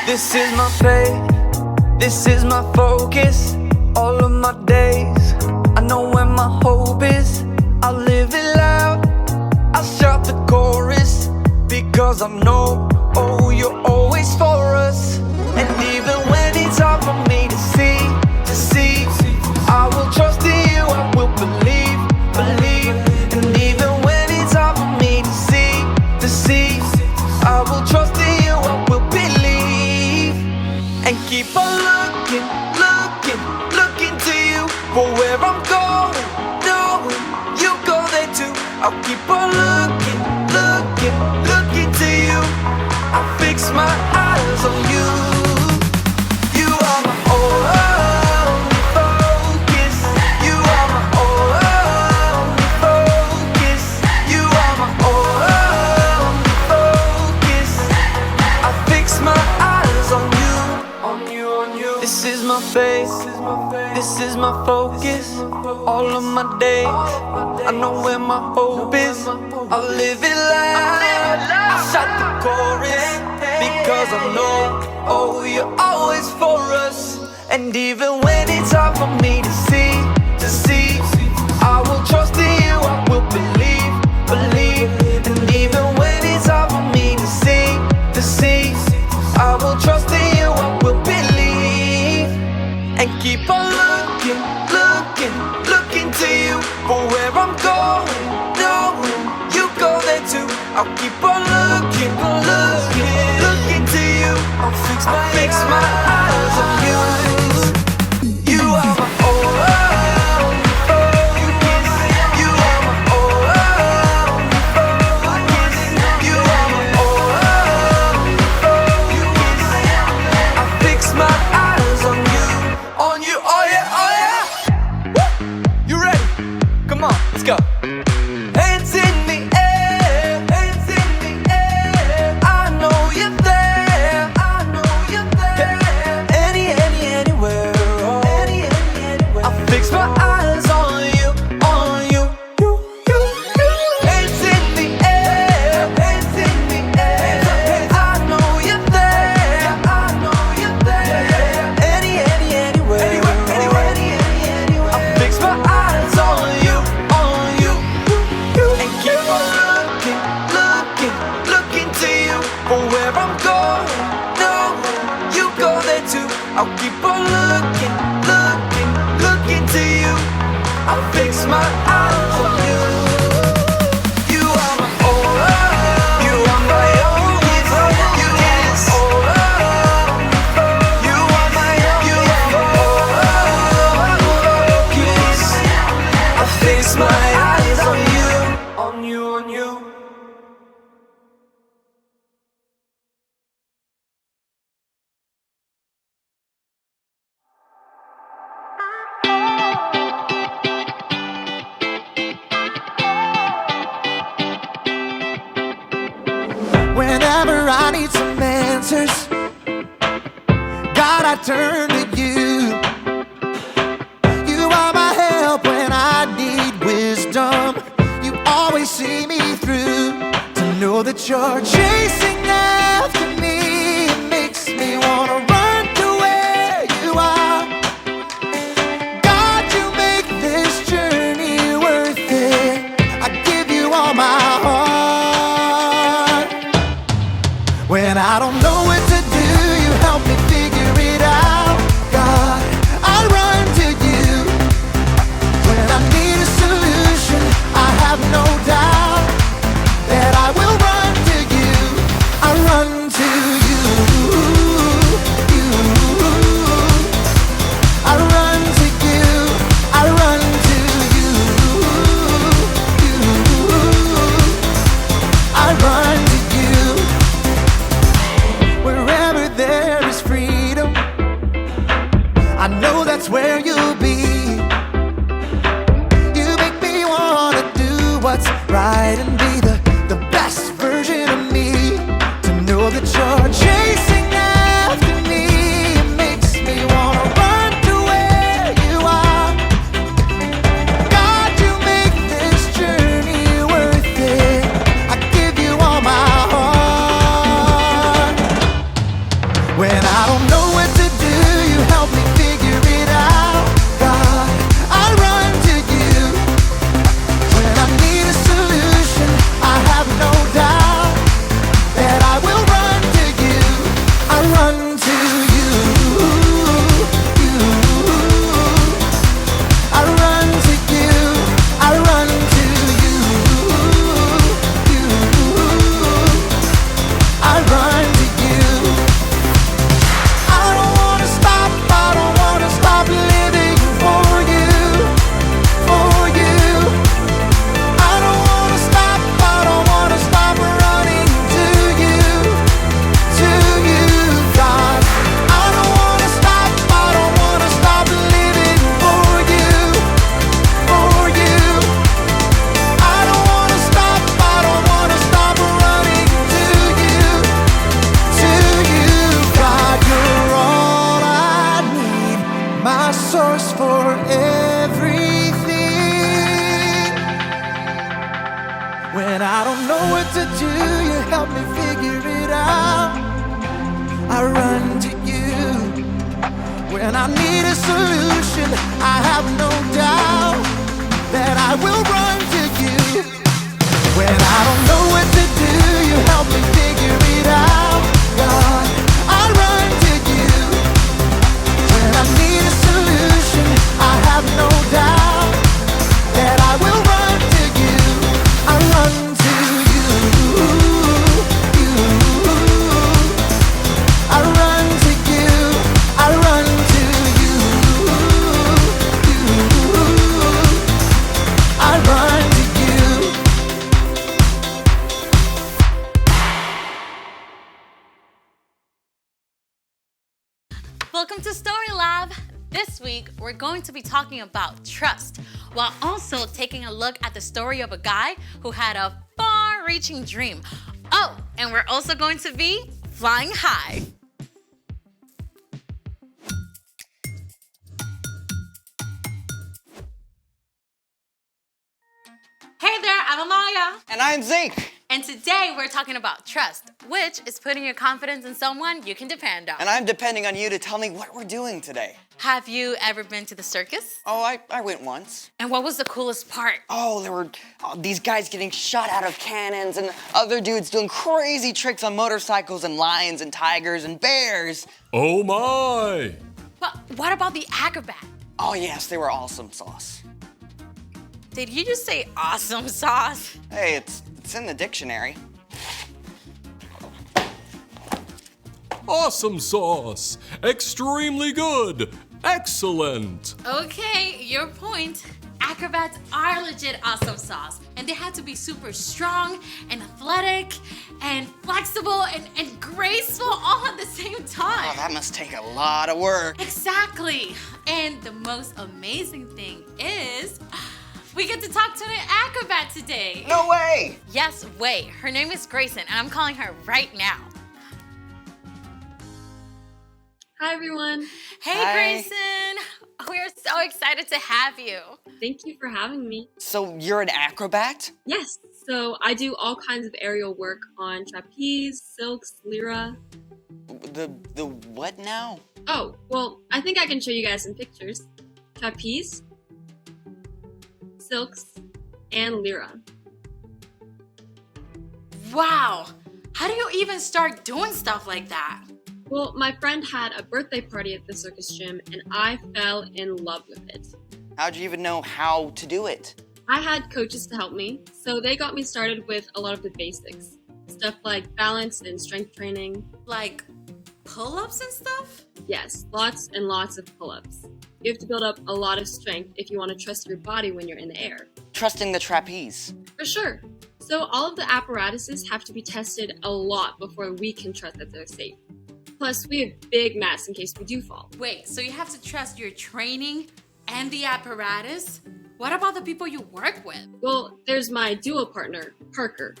This is my faith, this is my focus. All of my days, I know where my hope is. I'll live it loud, I'll shout the chorus, because I know, oh, you're always for us. And even when it's hard for me to see, I will trust in you, I will believe. And even when it's hard for me to see, I will trust in you, I will believe. And keep on looking to you for where I'm going, knowing you go there too. I'll keep on looking to you. I'll fix my eyes on you. You are my only focus. You are my only focus. You are my only focus. I fix my eyes on you. This is my faith, this is my focus. All of my days, I know where my hope is. I'll live it loud, I'll shout the chorus, because I know, oh, you're always for us. And even when it's hard for me to see, I will trust in you, I will believe. And even when it's hard for me to see, I will trust in you, I will believe. And keep on looking to you for where I'm going, knowing you go there too. I'll keep on looking to you. I'll fix my eyes on you. You are my only focus. You are my only focus. You are my only focus. I fix my eyes on you, oh yeah, oh yeah. Woo! You ready? Come on, let's go. Hands in the air, hands in the air. I know you're there, I know you're there. Anywhere, oh. Anywhere. I fix my eyes on you, Hands in the air, hands in the air. I know you're there, I know you're there. Anywhere. I fix my eyes on you, And keep on looking to you for where I'm going, knowing you go there too. I'll keep on looking to you. I'll fix my eyes on you. You are my only, you are my only focus. You are my only focus. I fix my eyes on you. Whenever I need some answers, God, I turn to you. You are my help when I need wisdom. You always see me through. To know that you're chasing after me, it makes me wanna run to where you are. God, you make this journey worth it. I give you all my heart. When I don't know what to do, you help me figure it out. God, I run to you. When I need a solution, I have no doubt that I will run to you. I run to you. that's where you'll be. You make me wanna do what's right and be the best version of me. To know that you're chasing after me, it makes me wanna run to where you are. God, you make this journey worth it. I give you all my heart. When I don't know what to do, you help me figure it out. God, I run to you. When I need a solution, I have no doubt that I will run to you. I run to you. I run to you. I run to you. I run to you. I don't wanna stop. I don't wanna stop living for you. For you. I don't wanna stop. I don't wanna stop running to you. To you, God. I don't wanna stop. I don't wanna stop living for you. For you. I don't wanna stop. I don't wanna stop running to you. To you, God. You're all I need. My source for everything. When I don't know what to do, you help me figure it out. I run to you. When I need a solution, I have no doubt that I will run to you. When I don't know what to do, you help me figure it out. God, I run to you. When I need a solution, I have no doubt that I will run to you. I run to you. I run to you. I run to you. I run to you. Welcome to Story Lab. This week, we're going to be talking about trust, while also taking a look at the story of a guy who had a far-reaching dream. Oh, and we're also going to be flying high. Hey there, I'm Amaya. And I'm Zeke. And today we're talking about trust, which is putting your confidence in someone you can depend on. And I'm depending on you to tell me what we're doing today. Have you ever been to the circus? Oh, I went once. And what was the coolest part? Oh, there were these guys getting shot out of cannons and other dudes doing crazy tricks on motorcycles and lions and tigers and bears. Oh my! But what about the acrobat? Oh yes, they were awesome sauce. Did you just say awesome sauce? Hey, it's in the dictionary. Awesome sauce! Extremely good! Excellent! Okay, your point. Acrobats are legit awesome sauce. And they had to be super strong and athletic and flexible and graceful all at the same Oh, time. that must take a lot of work. Exactly. And the most amazing thing is we get to talk to an acrobat today. No way! Yes, wait. Her name is Grayson, and I'm calling her right now. Hi, everyone. Hey, Hi. Grayson. We're so excited to have you. Thank you for having me. So you're an acrobat? Yes, so I do all kinds of aerial work on trapeze, silks, lyra. The what now? Oh, well, I think I can show you guys some pictures. Trapeze, silks, and lyra. Wow. How do you even start doing stuff like that? Well, my friend had a birthday party at the circus gym, and I fell in love with it. How'd you even know how to do it? I had coaches to help me, so they got me started with a lot of the basics. Stuff like balance and strength training. Like pull-ups and stuff? Yes, lots and lots of pull-ups. You have to build up a lot of strength if you want to trust your body when you're in the air. Trusting the trapeze. For sure. So all of the apparatuses have to be tested a lot before we can trust that they're safe. Plus, we have big mats in case we do fall. Wait, so you have to trust your training and the apparatus? What about the people you work with? Well, there's my duo partner, Parker.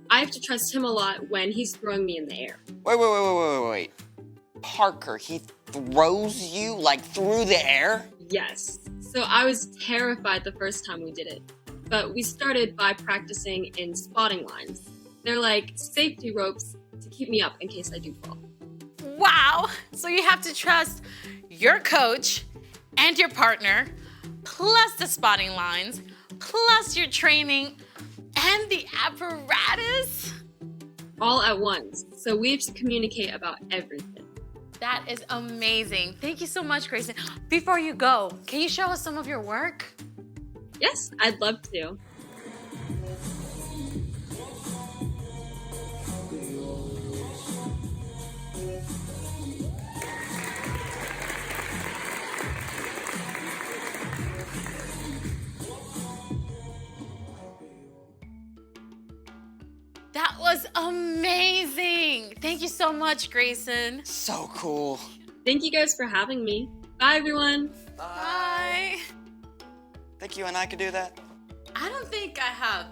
I have to trust him a lot when he's throwing me in the air. Wait. Parker, he throws you like through the air? Yes. So I was terrified the first time we did it. But we started by practicing in spotting lines. They're like safety ropes to keep me up in case I do fall. Wow! So you have to trust your coach and your partner, plus the spotting lines, plus your training and the apparatus? All at once. So we have to communicate about everything. That is amazing. Thank you so much, Grayson. Before you go, can you show us some of your work? Yes, I'd love to. That was amazing. Thank you so much, Grayson. So cool. Thank you guys for having me. Bye, everyone. Bye. Think you and I could do that? I don't think I have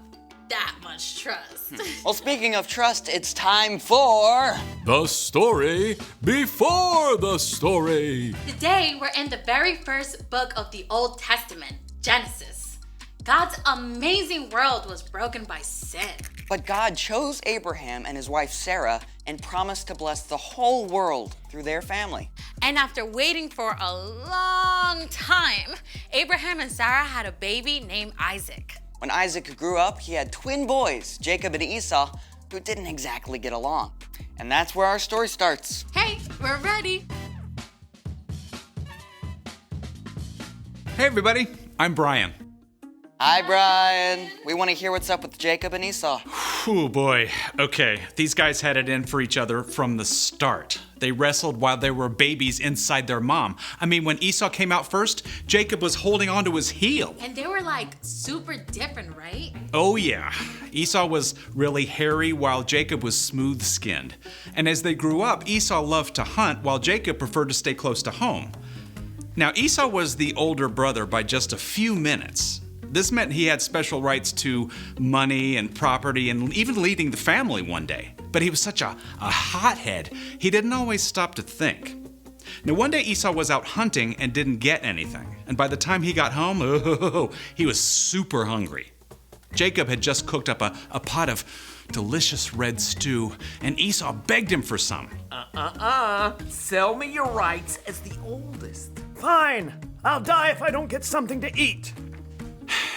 that much trust. Well, speaking of trust, it's time for... The story before the story. Today, we're in the very first book of the Old Testament, Genesis. God's amazing world was broken by sin. But God chose Abraham and his wife Sarah and promised to bless the whole world through their family. And after waiting for a long time, Abraham and Sarah had a baby named Isaac. When Isaac grew up, he had twin boys, Jacob and Esau, who didn't exactly get along. And that's where our story starts. Hey, we're ready. Hey everybody, I'm Brian. Hi, Brian. We want to hear what's up with Jacob and Esau. Oh boy. Okay, these guys had it in for each other from the start. They wrestled while they were babies inside their mom. I mean, when Esau came out first, Jacob was holding onto his heel. And they were like super different, right? Oh yeah. Esau was really hairy while Jacob was smooth-skinned. And as they grew up, Esau loved to hunt while Jacob preferred to stay close to home. Now, Esau was the older brother by just a few minutes. This meant he had special rights to money and property and even leading the family one day. But he was such a hothead, he didn't always stop to think. Now, one day Esau was out hunting and didn't get anything. And by the time he got home, he was super hungry. Jacob had just cooked up a pot of delicious red stew, and Esau begged him for some. Sell me your rights as the oldest. Fine. I'll die if I don't get something to eat.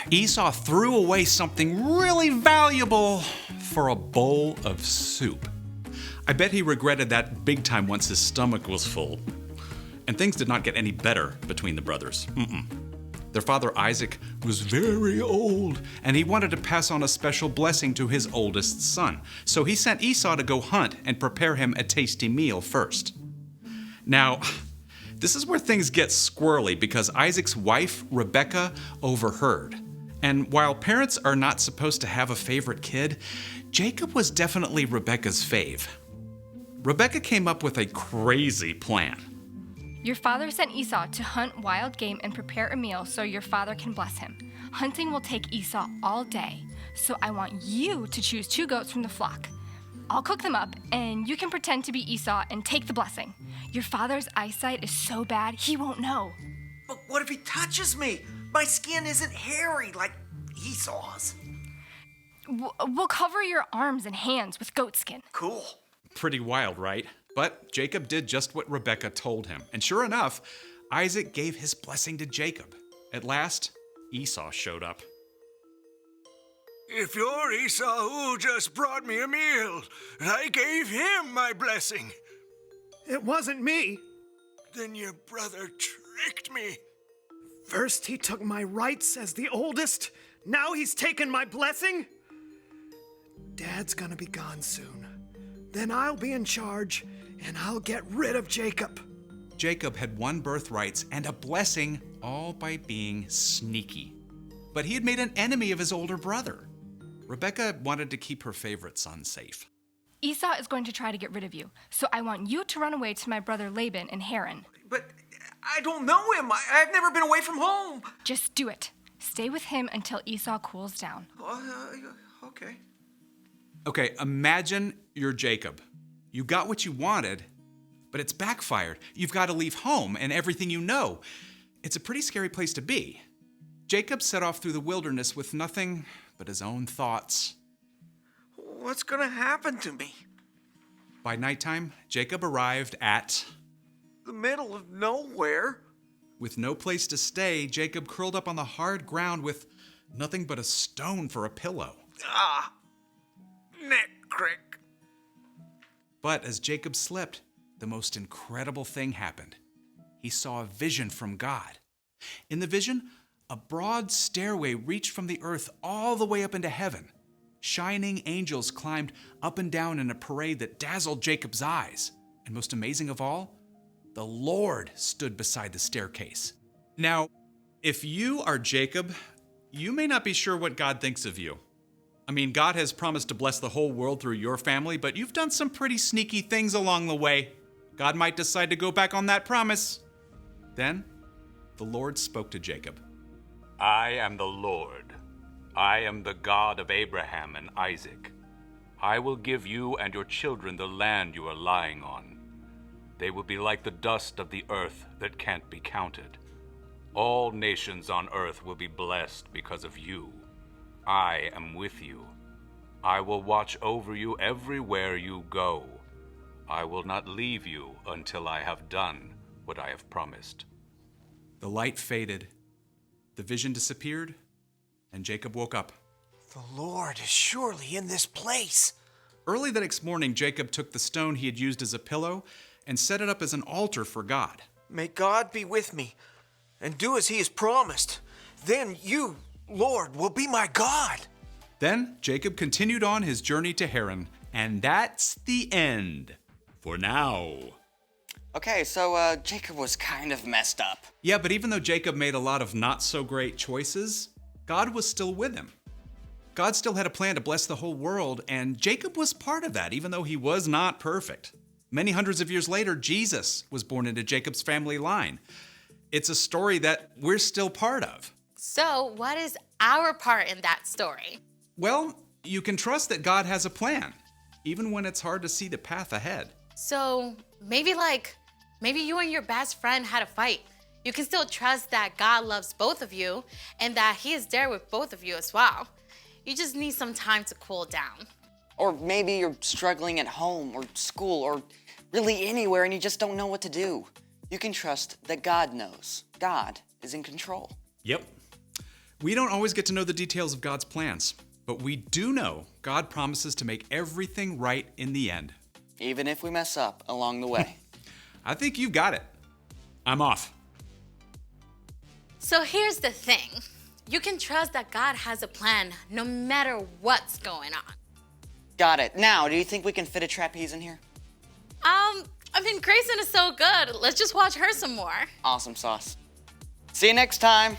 Esau threw away something really valuable for a bowl of soup. I bet he regretted that big time once his stomach was full. And things did not get any better between the brothers. Their father Isaac was very old, and he wanted to pass on a special blessing to his oldest son. So he sent Esau to go hunt and prepare him a tasty meal first. Now, this is where things get squirrely because Isaac's wife, Rebecca, overheard. And while parents are not supposed to have a favorite kid, Jacob was definitely Rebecca's fave. Rebecca came up with a crazy plan. Your father sent Esau to hunt wild game and prepare a meal so your father can bless him. Hunting will take Esau all day, so I want you to choose 2 goats from the flock. I'll cook them up, and you can pretend to be Esau and take the blessing. Your father's eyesight is so bad, he won't know. But what if he touches me? My skin isn't hairy like Esau's. We'll cover your arms and hands with goat skin. Cool. Pretty wild, right? But Jacob did just what Rebecca told him. And sure enough, Isaac gave his blessing to Jacob. At last, Esau showed up. If you're Esau who just brought me a meal, I gave him my blessing. It wasn't me. Then your brother tricked me. First he took my rights as the oldest. Now he's taken my blessing. Dad's gonna be gone soon. Then I'll be in charge, and I'll get rid of Jacob. Jacob had won birthrights and a blessing all by being sneaky. But he had made an enemy of his older brother. Rebecca wanted to keep her favorite son safe. Esau is going to try to get rid of you, so I want you to run away to my brother Laban in Haran. But I don't know him. I've never been away from home. Just do it. Stay with him until Esau cools down. Okay. Okay, imagine you're Jacob. You got what you wanted, but it's backfired. You've got to leave home and everything you know. It's a pretty scary place to be. Jacob set off through the wilderness with nothing but his own thoughts. What's gonna happen to me? By nighttime, Jacob arrived at... The middle of nowhere? With no place to stay, Jacob curled up on the hard ground with nothing but a stone for a pillow. Neck crick. But as Jacob slept, the most incredible thing happened. He saw a vision from God. In the vision, a broad stairway reached from the earth all the way up into heaven. Shining angels climbed up and down in a parade that dazzled Jacob's eyes. And most amazing of all, the Lord stood beside the staircase. Now, if you are Jacob, you may not be sure what God thinks of you. I mean, God has promised to bless the whole world through your family, but you've done some pretty sneaky things along the way. God might decide to go back on that promise. Then, the Lord spoke to Jacob. I am the Lord. I am the God of Abraham and Isaac. I will give you and your children the land you are lying on. They will be like the dust of the earth that can't be counted. All nations on earth will be blessed because of you. I am with you. I will watch over you everywhere you go. I will not leave you until I have done what I have promised. The light faded, the vision disappeared, and Jacob woke up. The Lord is surely in this place. Early the next morning, Jacob took the stone he had used as a pillow and set it up as an altar for God. May God be with me and do as he has promised. Then you, Lord, will be my God. Then Jacob continued on his journey to Haran, and that's the end. For now. Okay, so Jacob was kind of messed up. Yeah, but even though Jacob made a lot of not so great choices, God was still with him. God still had a plan to bless the whole world, and Jacob was part of that, even though he was not perfect. Many hundreds of years later, Jesus was born into Jacob's family line. It's a story that we're still part of. So, what is our part in that story? Well, you can trust that God has a plan, even when it's hard to see the path ahead. So, maybe you and your best friend had a fight. You can still trust that God loves both of you and that he is there with both of you as well. You just need some time to cool down. Or maybe you're struggling at home or school or really anywhere and you just don't know what to do. You can trust that God knows. God is in control. Yep. We don't always get to know the details of God's plans, but we do know God promises to make everything right in the end. Even if we mess up along the way. I think you've got it. I'm off. So here's the thing. You can trust that God has a plan no matter what's going on. Got it. Now, do you think we can fit a trapeze in here? I mean, Grayson is so good. Let's just watch her some more. Awesome sauce. See you next time.